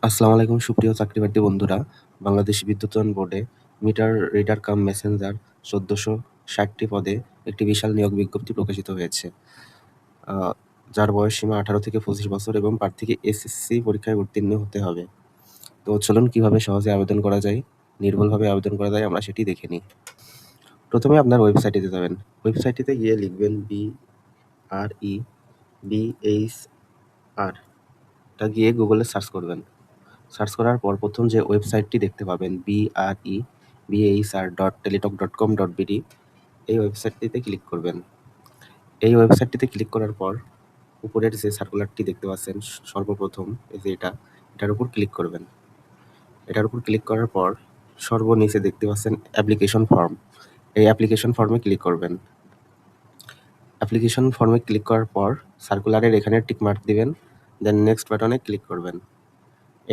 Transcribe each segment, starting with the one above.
আসসালামু আলাইকুম সুপ্রিয় চাকরিপ্রার্থী বন্ধুরা। বাংলাদেশ বিদ্যুতায়ন বোর্ডে মিটার রিডার কাম মেসেঞ্জার ১৪৬০টি পদে একটি বিশাল নিয়োগ বিজ্ঞপ্তি প্রকাশিত হয়েছে। আ যার বয়সসীমা ১৮ থেকে ২৫ বছর এবং প্রার্থীকে এসএসসি পরীক্ষায় উত্তীর্ণ হতে হবে। তো চলুন কিভাবে সহজে আবেদন করা যায়, নির্ভুলভাবে আবেদন করা যায় আমরা সেটি দেখে নিই। প্রথমে আপনার ওয়েবসাইটে যাবেন। ওয়েবসাইটটিতে গিয়ে লিখবেন BREBHR টা গিয়ে গুগলে সার্চ করবেন। সার্চ করার পর প্রথম যে ওয়েবসাইটটি দেখতে পাবেন BREBHR.teletalk.com.bd এই ওয়েবসাইটটিতে ক্লিক করবেন। এই ওয়েবসাইটটিতে ক্লিক করার পর উপরের যে সার্কুলারটি দেখতে পাচ্ছেন সর্বপ্রথম এই যে এটার উপর ক্লিক করবেন। এটার উপর ক্লিক করার পর সর্বনিচে দেখতে পাচ্ছেন অ্যাপ্লিকেশন ফর্ম। এই অ্যাপ্লিকেশন ফর্মে ক্লিক করবেন। অ্যাপ্লিকেশন ফর্মে ক্লিক করার পর সার্কুলারের এখানে টিক মার্ক দিবেন, দেন নেক্সট বাটনে ক্লিক করবেন।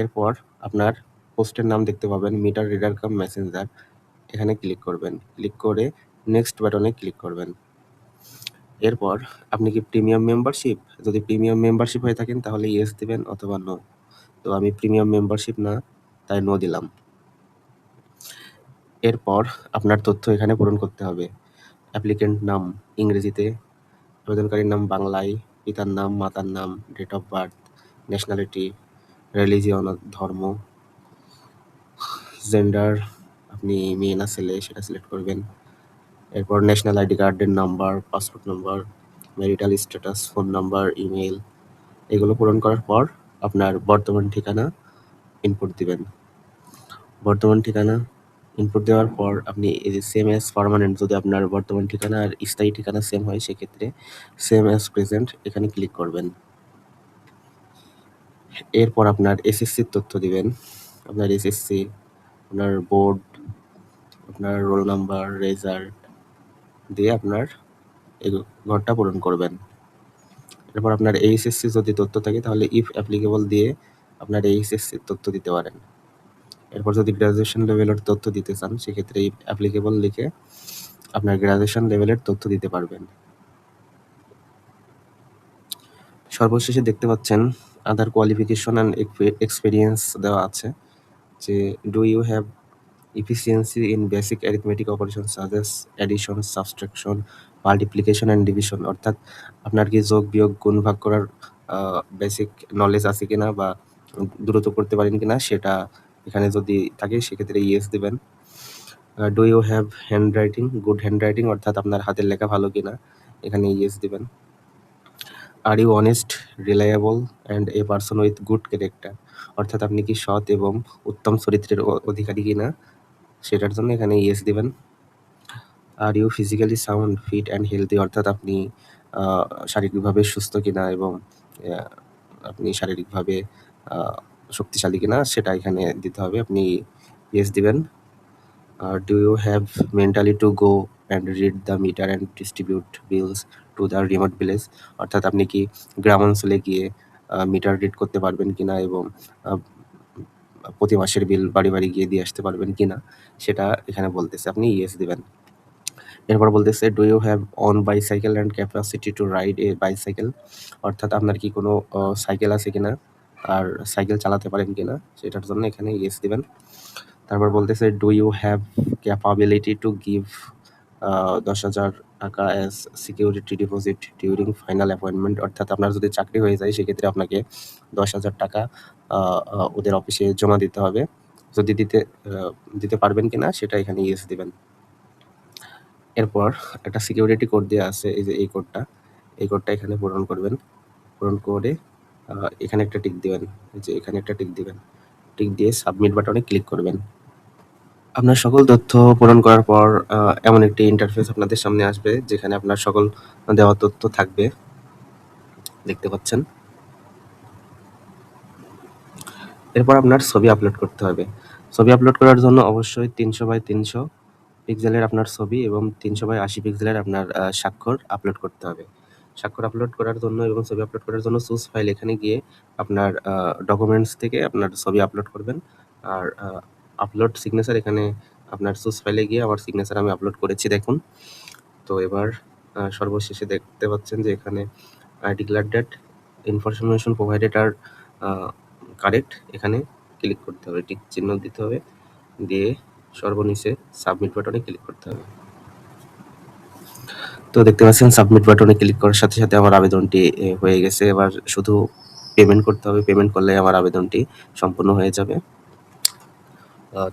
এরপর আপনার পোস্টের নাম দেখতে পাবেন মিটার রিডার কাম মেসেঞ্জার, এখানে ক্লিক করবেন। ক্লিক করে নেক্সট বাটনে ক্লিক করবেন। এরপর আপনি কি প্রিমিয়াম মেম্বারশিপ? যদি প্রিমিয়াম মেম্বারশিপ হয়ে থাকেন তাহলে ইয়েস দিবেন অথবা নো। তো আমি প্রিমিয়াম মেম্বারশিপ না, তাই নো দিলাম। এরপর আপনার তথ্য এখানে পূরণ করতে হবে। অ্যাপ্লিকেন্ট নাম ইংরেজিতে, আবেদনকারীর নাম বাংলায়, পিতার নাম, মাতার নাম, date of birth, nationality, religion ধর্ম, জেন্ডার আপনি মেয়ে না ছেলে সেটা সিলেক্ট করবেন। এরপর ন্যাশনাল আইডি কার্ডের number, passport number, marital status, phone number, email এগুলো পূরণ করার পর আপনার বর্তমান ঠিকানা ইনপুট দিবেন। বর্তমান ঠিকানা ইনপুট দেওয়ার পর আপনি এই যে সেম অ্যাজ পার্মানেন্ট, যদি আপনার বর্তমান ঠিকানা আর স্থায়ী ঠিকানা সেম হয় সেক্ষেত্রে সেম অ্যাজ প্রেজেন্ট এখানে ক্লিক করবেন। এরপর আপনার এসএসসির তথ্য দিবেন। আপনার এসএসসি, আপনার বোর্ড, আপনার রোল নাম্বার, রেজাল্ট দিয়ে আপনার এই ঘরটা পূরণ করবেন। এরপর আপনার এইচএসসি যদি তথ্য থাকে তাহলে ইফ অ্যাপ্লিকেবল দিয়ে আপনার এইচএসসির তথ্য দিতে পারেন। এরপর যদি গ্র্যাজুয়েশন লেভেলের তথ্য দিতে চান সেক্ষেত্রে ইফ অ্যাপ্লিকেবল লিখে আপনার গ্র্যাজুয়েশন লেভেলের তথ্য দিতে পারবেন। সর্বশেষে দেখতে পাচ্ছেন আদার কোয়ালিফিকেশন অ্যান্ড এক্সপেরিয়েন্স দেওয়া আছে যে do you have efficiency in basic arithmetic operations such as addition, subtraction, multiplication and division, অর্থাৎ আপনার কি যোগ বিয়োগ গুণ ভাগ করার বেসিক নলেজ আছে কিনা বা দ্রুত করতে পারেন কিনা সেটা এখানে যদি থাকে সেক্ষেত্রে ইয়েস দিবেন। Do you have hand writing, good hand writing, অর্থাৎ আপনার হাতের লেখা ভালো কিনা এখানে ইয়েস দিবেন। Are you honest, reliable and a person with good character, অর্থাৎ আপনি কি সৎ এবং উত্তম চরিত্রের অধিকারী কিনা সেটার জন্য এখানে ইয়েস দিবেন। Are you physically sound, fit and healthy, অর্থাৎ আপনি শারীরিকভাবে সুস্থ কিনা এবং আপনি শারীরিকভাবে শক্তিশালী কিনা সেটা এখানে দিতে হবে, আপনি ইয়েস দিবেন। Do you have mentally to go and read the meter and distribute bills to the remote village, অর্থাৎ আপনি কি গ্রাম অঞ্চলে গিয়ে মিটার রিড করতে পারবেন কিনা এবং প্রতি মাসের বিল বাড়ি বাড়ি গিয়ে দিয়ে আসতে পারবেন কিনা সেটা এখানে বলতেছে, আপনি ইয়েস দিবেন। এরপর বলতেছে do you have own bicycle and capacity to ride a bicycle, অর্থাৎ আপনার কি কোনো সাইকেল আছে কিনা আর সাইকেল চালাতে পারেন কিনা সেটার জন্য এখানে ইয়েস দিবেন। তারপর বলতেছে do you have capability to give 10,000 টাকা as security deposit during final appointment, অর্থাৎ আপনার যদি চাকরি হয়ে যায় সেক্ষেত্রে আপনাকে 10,000 টাকা ওদের অফিসে জমা দিতে হবে, যদি দিতে পারবেন কিনা সেটা এখানে ইয়েস দিবেন। এরপর একটা সিকিউরিটি কোড দেওয়া আছে, এই যে এই কোডটা এখানে পূরণ করবেন। পূরণ করে এখানে একটা টিক দিবেন, এই যে এখানে একটা টিক দিবেন। টিক দিয়ে সাবমিট বাটনে ক্লিক করবেন। আপনার সকল তথ্য পূরণ করার পর এমন একটি ইন্টারফেস আপনাদের সামনে আসবে যেখানে আপনার সকল দেওয়া তথ্য থাকবে, দেখতে পাচ্ছেন। এরপর আপনার ছবি আপলোড করতে হবে। ছবি আপলোড করার জন্য অবশ্যই 300x300 পিক্সেলের আপনার ছবি এবং 300x80 পিক্সেলের আপনার স্বাক্ষর আপলোড করতে হবে। স্বাক্ষর আপলোড করার জন্য এবং ছবি আপলোড করার জন্য চুজ ফাইল এখানে গিয়ে আপনার ডকুমেন্টস থেকে আপনার ছবি আপলোড করবেন। আর আপলোড সিগনেচার এখানে আপনার চুজ ফাইলে গিয়ে আমার সিগনেচার আমি আপলোড করেছি দেখুন। তো এবার সর্বশেষে দেখতে পাচ্ছেন যে এখানে ডিক্লেয়ার ডেট ইনফরমেশন প্রোভাইডেড আর কারেক্ট, এখানে ক্লিক করতে হবে, টিক চিহ্ন দিতে হবে, দিয়ে সর্বনিচে সাবমিট বাটনে ক্লিক করতে হবে। তো দেখতে পাচ্ছেন সাবমিট বাটনে ক্লিক করার সাথে সাথে আমার আবেদনটি হয়ে গেছে। এবার শুধু পেমেন্ট করতে হবে, পেমেন্ট করলে আমার আবেদনটি সম্পূর্ণ হয়ে যাবে।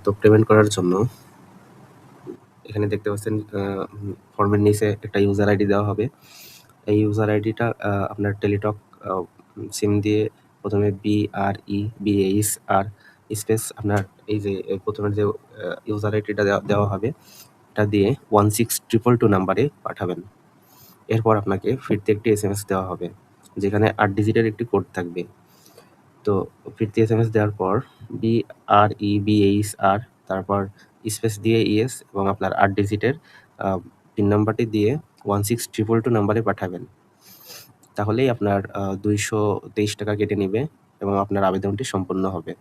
তো পেমেন্ট করার জন্য এখানে দেখতে পাচ্ছেন ফর্মের নিচে একটা ইউজার আইডি দেওয়া হবে। এই ইউজার আইডিটা আপনার টেলিটক সিম দিয়ে প্রথমে BREBASR স্পেস আপনার এই যে প্রথমে যে ইউজার আইডিটা দেওয়া হবে এটা দিয়ে 16222 নাম্বারে পাঠাবেন। এরপর আপনাকে ফিরতি একটি SMS দেওয়া হবে যেখানে 8 ডিজিটের একটি কোড থাকবে। তো ফিরতি SMS দেওয়ার পর BREBASR তারপর স্পেস দিয়ে ইয়েস এবং আপনার 8 ডিজিটের পিন নাম্বারটি দিয়ে 16222 নাম্বারে পাঠাবেন। তাহলেই আপনার 223 টাকা কেটে নিবে এবং আপনার আবেদনটি সম্পন্ন হবে।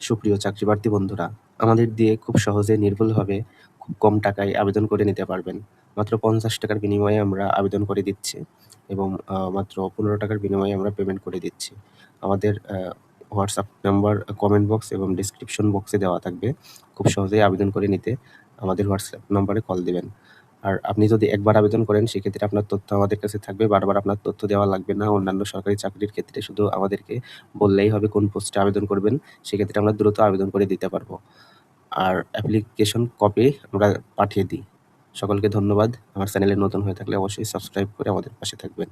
সুপ্রিয় চাকরিপ্রার্থী বন্ধুরা, আমাদের দিয়ে খুব সহজে নির্ভুলভাবে খুব কম টাকায় আবেদন করে নিতে পারবেন। মাত্র 50 টাকার বিনিময়ে আমরা আবেদন করে দিচ্ছি এবং মাত্র 15 টাকার বিনিময়ে আমরা পেমেন্ট করে দিচ্ছি। আমাদের হোয়াটসঅ্যাপ নাম্বার কমেন্ট বক্স এবং ডেসক্রিপশন বক্সে দেওয়া থাকবে। খুব সহজেই আবেদন করে নিতে আমাদের হোয়াটসঅ্যাপ নাম্বারে কল দিবেন। আর আপনি যদি একবার আবেদন করেন সেক্ষেত্রে আপনার তথ্য আমাদের কাছে থাকবে, বারবার আপনার তথ্য দেওয়া লাগবে না। অন্যান্য সরকারি চাকরির ক্ষেত্রে শুধু আমাদেরকে বললেই হবে কোন পোস্টে আবেদন করবেন, সেক্ষেত্রে আমরা দ্রুত আবেদন করে দিতে পারবো। আর অ্যাপ্লিকেশন কপি আমরা পাঠিয়ে দিই। সকলকে ধন্যবাদ। আমার চ্যানেলে নতুন হয়ে থাকলে অবশ্যই সাবস্ক্রাইব করে আমাদের পাশে থাকবেন।